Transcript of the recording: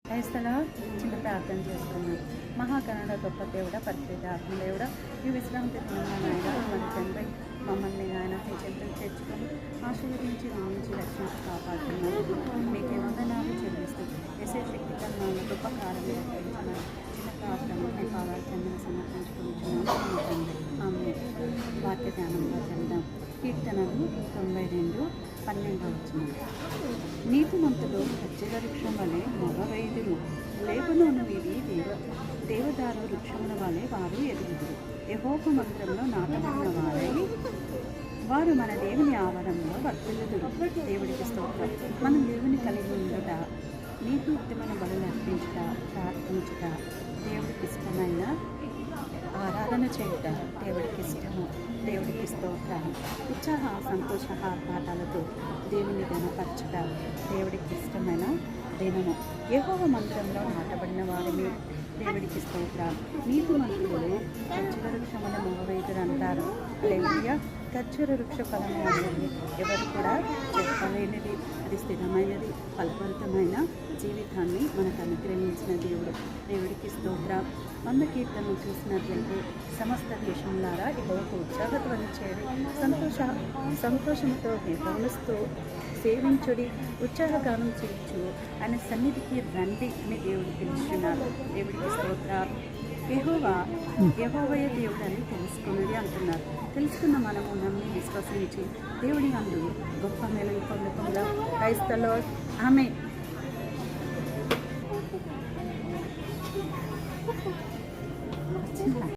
క్రైస్తల చిన్న ప్రార్థన చేసుకున్నాం. మహాకరుణ గొప్ప దేవుడ, పరిశుద్ధ ఆత్మదేవుడ, ఈ విశ్రాంతి దినమైన మన తండ్రి మమ్మల్ని ఆయన మీ చెంతలు చేర్చుకొని ఆశీర్వదించి నుంచి రక్షించి కాపాడుతున్నాను. మీకే వందనాలు చెల్లిస్తూ ఎసే శక్తి కన్నా గొప్ప కార్యం నిర్వహించిన చిన్న ప్రార్థన మీ పాదాలు చెందిన సమర్పించుకుంటున్నాను తండ్రి. ఆమె వాక్య ధ్యానంలో చెందాం. కీర్తనలు 92:12 నీతిమంతులు ఖచ్చిత వృక్షం వలె మగవైదురు, లేబనోను వీడి దేవదారు వృక్షముల వలె వారు ఎదుగుదురు. యెహోవా మందిరంలో నాటబడిన వారై వారు మన దేవుని ఆవరణలో వర్తిల్లుదురు. దేవుడికి స్తోత్రం. మనం దేవుని కలిగి ఉండుట, నీతియుక్తమైన బలులు అర్పించుట, ప్రార్థించుట, దేవుడికి ఇష్టమైన ఆరాధన చేయుట దేవుడికి ఇష్టము. దేవుడికి స్తోత్రాలు. ఉత్సాహ సంతోష ఆర్భాటాలతో దేవుని ఘనపరచుట దేవుడికి ఇష్టమైన దినము. యెహోవా మందిరంలో నాటబడిన వారిని దేవుడికి స్తోత్రాలు. నీతిమంతులు ఖర్జూర వృక్షముల మగవైదురు అంటారు. హల్లెలూయా. ఖర్జూర వృక్ష ఫలము అనేది ఎవరు కూడా చెప్పలేనిది, అది స్థిరమైనది, ఫలవంతమైన జీవితాన్ని మనకు అనుగ్రహించిన దేవుడు. దేవుడికి స్తోత్రం. 100 కీర్తనలు చూసినట్లయితే సమస్త దేశంలారా యెహోవాకు ఉత్సాహధ్వని చేయడి, సంతోషంతో యెహోవాను సేవించుడి, ఉత్సాహగానం చేయొచ్చు, ఆయన సన్నిధికి రండి అని దేవుడు పిలుస్తున్నారు. దేవుడికి స్తోత్రాలు. యెహోవాయే దేవుడు అని తెలుసుకున్నది అంటున్నారు. తెలుసుకున్న మనము నమ్మి విశ్వసించి దేవుడి అందు గొప్ప మేలు పొందుకుందాం. క్రైస్తవ ఆమె